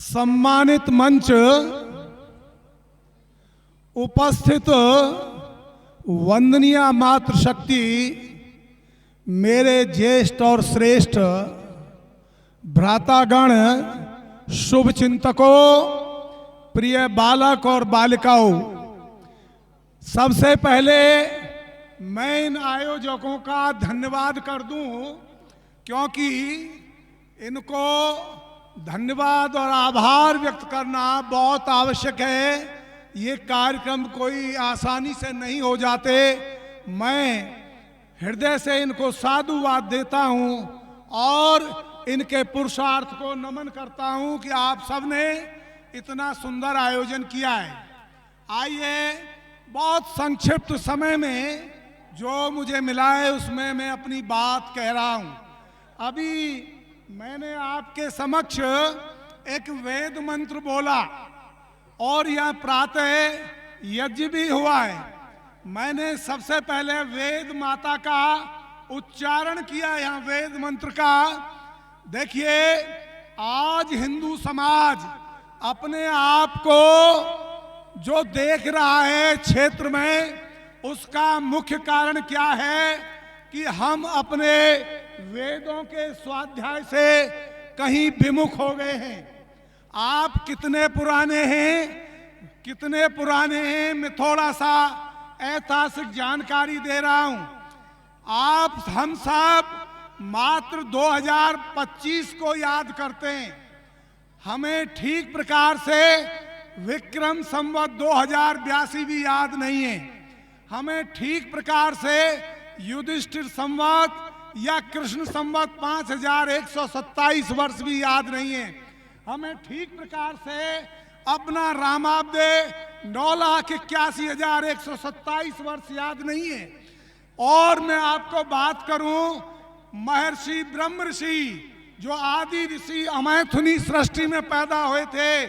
सम्मानित मंच, उपस्थित वंदनीय मातृशक्ति, मेरे ज्येष्ठ और श्रेष्ठ भ्रातागण, शुभ चिंतकों, प्रिय बालक और बालिकाओं, सबसे पहले मैं इन आयोजकों का धन्यवाद कर दूं, क्योंकि इनको धन्यवाद और आभार व्यक्त करना बहुत आवश्यक है। ये कार्यक्रम कोई आसानी से नहीं हो जाते। मैं हृदय से इनको साधुवाद देता हूं और इनके पुरुषार्थ को नमन करता हूं कि आप सबने इतना सुंदर आयोजन किया है। आइए, बहुत संक्षिप्त समय में जो मुझे मिला है उसमें मैं अपनी बात कह रहा हूं। अभी मैंने आपके समक्ष एक वेद मंत्र बोला और यह प्रातः यज्ञ भी हुआ है। मैंने सबसे पहले वेद माता का उच्चारण किया यहाँ वेद मंत्र का। देखिए, आज हिंदू समाज अपने आप को जो देख रहा है क्षेत्र में, उसका मुख्य कारण क्या है कि हम अपने वेदों के स्वाध्याय से कहीं विमुख हो गए हैं। आप कितने पुराने हैं, मैं थोड़ा सा ऐतिहासिक जानकारी दे रहा हूं। हम सब मात्र 2025 को याद करते हैं। हमें ठीक प्रकार से विक्रम संवत 2082 भी याद नहीं है। हमें ठीक प्रकार से युधिष्ठिर संवत या कृष्ण संवत 5127 वर्ष भी याद नहीं है। हमें ठीक प्रकार से अपना रामाब्दे 9,81,127 वर्ष याद नहीं है। और मैं आपको बात करूं, महर्षि ब्रह्म ऋषि जो आदि ऋषि अमैथुनी सृष्टि में पैदा हुए थे,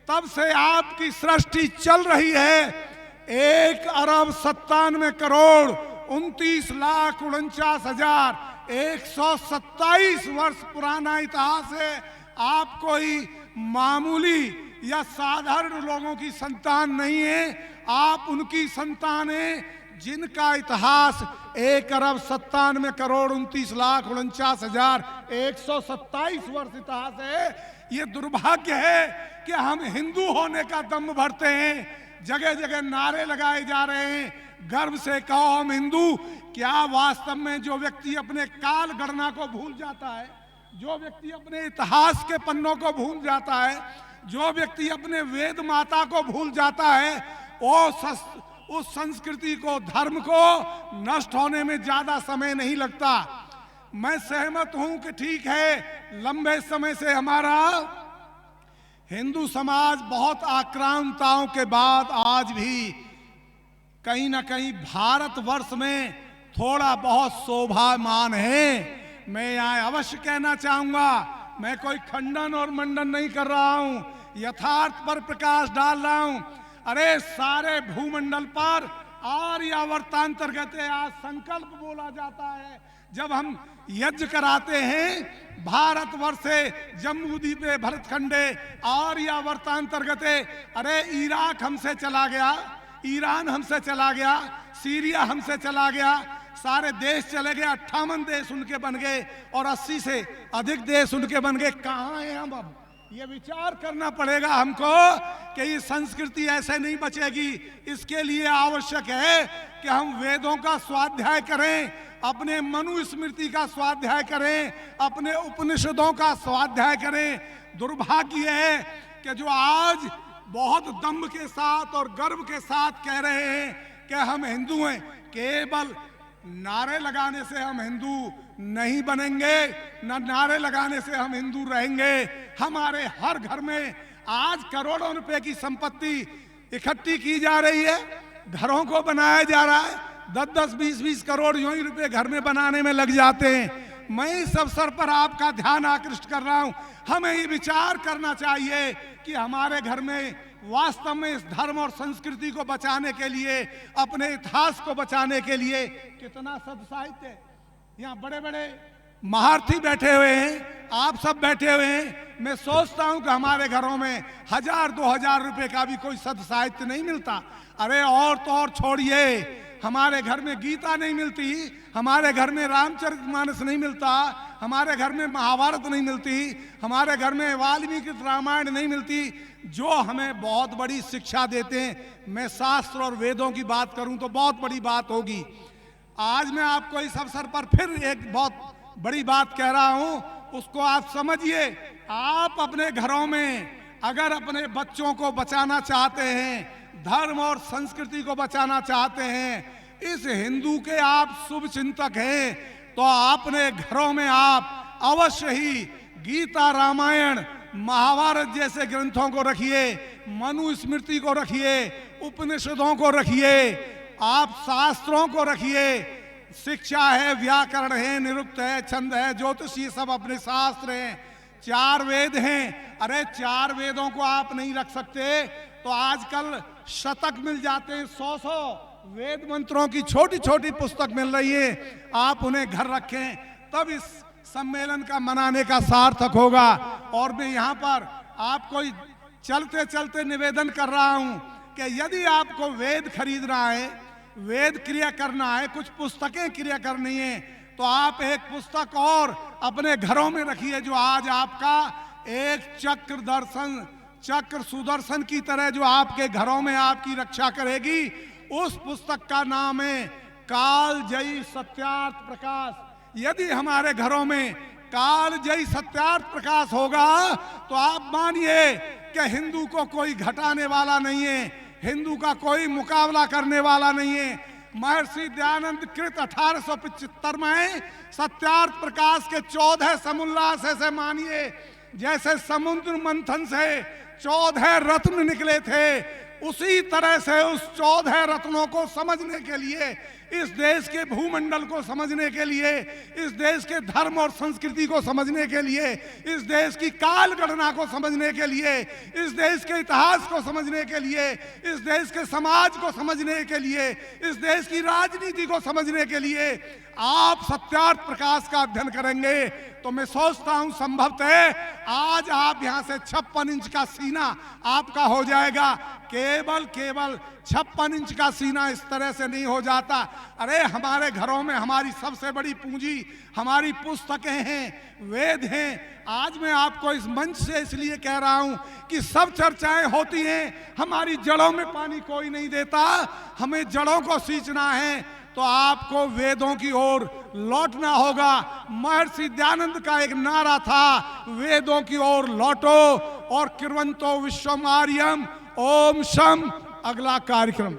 तब से आपकी सृष्टि चल रही है। 1,29,49,49,127 वर्ष पुराना इतिहास है। आप कोई मामूली या साधारण लोगों की संतान नहीं है, आप उनकी संतान हैं जिनका इतिहास 1,57,29,49,127 वर्ष इतिहास है। ये दुर्भाग्य है कि हम हिंदू होने का दम भरते हैं, जगह जगह नारे लगाए जा रहे हैं, गर्व से कहो हम हिंदू। क्या वास्तव में जो व्यक्ति अपने काल गणना को भूल जाता है, जो व्यक्ति अपने इतिहास के पन्नों को भूल जाता है, जो व्यक्ति अपने वेद माता को भूल जाता है, उस संस्कृति को, धर्म को नष्ट होने में ज्यादा समय नहीं लगता। मैं सहमत हूं कि ठीक है, लंबे समय से हमारा हिंदू समाज बहुत आक्रांताओं के बाद आज भी कहीं ना कहीं भारतवर्ष में थोड़ा बहुत शोभामान है। मैं यहाँ अवश्य कहना चाहूंगा, मैं कोई खंडन और मंडन नहीं कर रहा हूँ, यथार्थ पर प्रकाश डाल रहा हूँ। अरे सारे भूमंडल पर आर्यावर्तांतर्गत आज संकल्प बोला जाता है। जब हम यज्ञ कराते हैं भारतवर्ष से जम्मू द्वीपे भरतखंडे आर्यावर्तांतर्गत, अरे इराक हमसे चला गया, ईरान हमसे चला गया, सीरिया हमसे चला गया, सारे देश चले गए, 58 देश उनके बन गए और 80 से अधिक देश उनके बन गए। कहाँ हैं हम अब? ये विचार करना पड़ेगा हमको कि ये संस्कृति ऐसे नहीं बचेगी। इसके लिए आवश्यक है कि हम वेदों का स्वाध्याय करें, अपने मनुस्मृति का स्वाध्याय करें, अपने उपनिषदों का स्वाध्याय करें। दुर्भाग्य है कि जो आज बहुत दम्भ के साथ और गर्व के साथ कह रहे हैं कि हम हिंदू हैं, केवल नारे लगाने से हम हिंदू नहीं बनेंगे, न नारे लगाने से हम हिंदू रहेंगे। हमारे हर घर में आज करोड़ों रुपए की संपत्ति इकट्ठी की जा रही है, घरों को बनाया जा रहा है, 10-10, 20-20 करोड़ यूं ही रुपए घर में बनाने में लग जाते हैं। मैं इस अवसर पर आपका ध्यान आकृष्ट कर रहा हूं, हमें ये विचार करना चाहिए कि हमारे घर में वास्तव में इस धर्म और संस्कृति को बचाने के लिए, अपने इतिहास को बचाने के लिए कितना सद साहित्य। यहाँ बड़े बड़े महारथी बैठे हुए हैं, आप सब बैठे हुए हैं। मैं सोचता हूं कि हमारे घरों में 1000-2000 रुपए का भी कोई सद साहित्य नहीं मिलता। अरे और तो और छोड़िए, हमारे घर में गीता नहीं मिलती, हमारे घर में रामचरितमानस नहीं मिलता, हमारे घर में महाभारत नहीं मिलती, हमारे घर में वाल्मीकि रामायण नहीं मिलती, जो हमें बहुत बड़ी शिक्षा देते हैं। मैं शास्त्र और वेदों की बात करूं तो बहुत बड़ी बात होगी। आज मैं आपको इस अवसर पर फिर एक बहुत बड़ी बात कह रहा हूं, उसको आप समझिए। आप अपने घरों में अगर अपने बच्चों को बचाना चाहते हैं, धर्म और संस्कृति को बचाना चाहते हैं, इस हिंदू के आप शुभ चिंतक हैं, तो अपने घरों में आप अवश्य ही गीता, रामायण, महाभारत जैसे ग्रंथों को रखिए, मनुस्मृति को रखिए, उपनिषदों को रखिए, आप शास्त्रों को रखिए। शिक्षा है, व्याकरण है, निरुक्त है, छंद है, ज्योतिष, ये सब अपने शास्त्र हैं। 4 वेद हैं। अरे 4 वेदों को आप नहीं रख सकते तो आजकल शतक मिल जाते हैं, 100 वेद मंत्रों की छोटी छोटी पुस्तक मिल रही है। आप उन्हें घर रखें, तब इस सम्मेलन का मनाने का सार्थक होगा। और मैं यहाँ पर आपको चलते चलते निवेदन कर रहा हूँ कि यदि आपको वेद खरीदना है, वेद क्रिया करना है, कुछ पुस्तकें क्रिया करनी है, तो आप एक पुस्तक और अपने घरों में रखिए, जो आज आपका एक चक्र सुदर्शन की तरह जो आपके घरों में आपकी रक्षा करेगी। उस पुस्तक का नाम है कालजयी सत्यार्थ प्रकाश। यदि हमारे घरों में कालजयी सत्यार्थ प्रकाश होगा तो आप मानिए कि हिंदू को कोई घटाने वाला नहीं है, हिंदू का कोई मुकाबला करने वाला नहीं है। महर्षि दयानंद कृत 1875 में सत्यार्थ प्रकाश के 14 समुल्लास ऐसे मानिए जैसे समुद्र मंथन से 14 रत्न निकले थे, उसी तरह से उस 14 रत्नों को समझने के लिए, इस देश के भूमंडल को समझने के लिए, इस देश के धर्म और संस्कृति को समझने के लिए, इस देश की काल गणना को समझने के लिए, इस देश के इतिहास को समझने के लिए, इस देश के समाज को समझने के लिए, इस देश की राजनीति को समझने के लिए आप सत्यार्थ प्रकाश का अध्ययन करेंगे तो मैं सोचता हूं संभवतः आज आप यहां से 56 इंच का सीना आपका हो जाएगा। केवल 56 इंच का सीना इस तरह से नहीं हो जाता। अरे हमारे घरों में हमारी सबसे बड़ी पूंजी हमारी पुस्तकें हैं, वेद हैं। आज मैं आपको इस मंच से इसलिए कह रहा हूं कि सब चर्चाएं होती हैं, हमारी जड़ों में पानी कोई नहीं देता। हमें जड़ों को सींचना है तो आपको वेदों की ओर लौटना होगा। महर्षि दयानंद का एक नारा था, वेदों की ओर लौटो और कृवंतो विश्वम आर्यम ओम शम। अगला कार्यक्रम।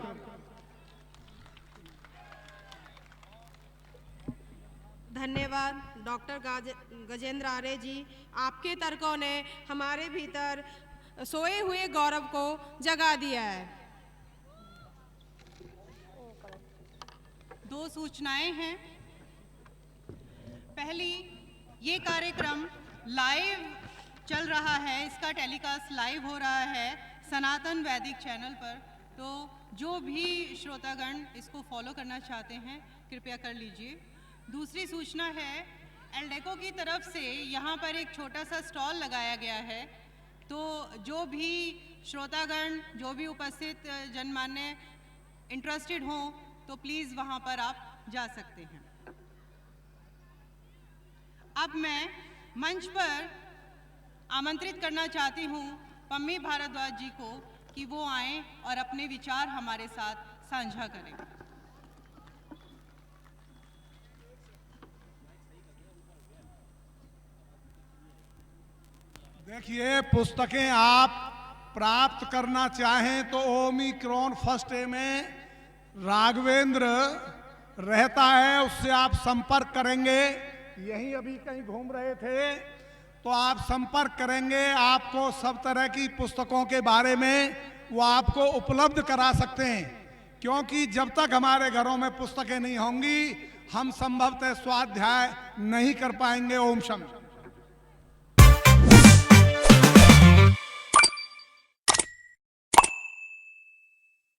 धन्यवाद डॉक्टर गजेंद्र आर्य जी। आपके तर्कों ने हमारे भीतर सोए हुए गौरव को जगा दिया है। 2 सूचनाएं हैं। पहली, ये कार्यक्रम लाइव चल रहा है, इसका टेलीकास्ट लाइव हो रहा है सनातन वैदिक चैनल पर, तो जो भी श्रोतागण इसको फॉलो करना चाहते हैं कृपया कर लीजिए। दूसरी सूचना है, एल्डेको की तरफ से यहाँ पर एक छोटा सा स्टॉल लगाया गया है, तो जो भी श्रोतागण, जो भी उपस्थित जनमान्य इंटरेस्टेड हों तो प्लीज़ वहाँ पर आप जा सकते हैं। अब मैं मंच पर आमंत्रित करना चाहती हूँ पम्मी भारद्वाज जी को कि वो आएं और अपने विचार हमारे साथ साझा करें। देखिए, पुस्तकें आप प्राप्त करना चाहें तो ओमिक्रॉन फर्स्ट ए में राघवेंद्र रहता है, उससे आप संपर्क करेंगे। यहीं अभी कहीं घूम रहे थे तो आप संपर्क करेंगे, आपको सब तरह की पुस्तकों के बारे में वो आपको उपलब्ध करा सकते हैं। क्योंकि जब तक हमारे घरों में पुस्तकें नहीं होंगी हम संभवतः स्वाध्याय नहीं कर पाएंगे। ओम शम।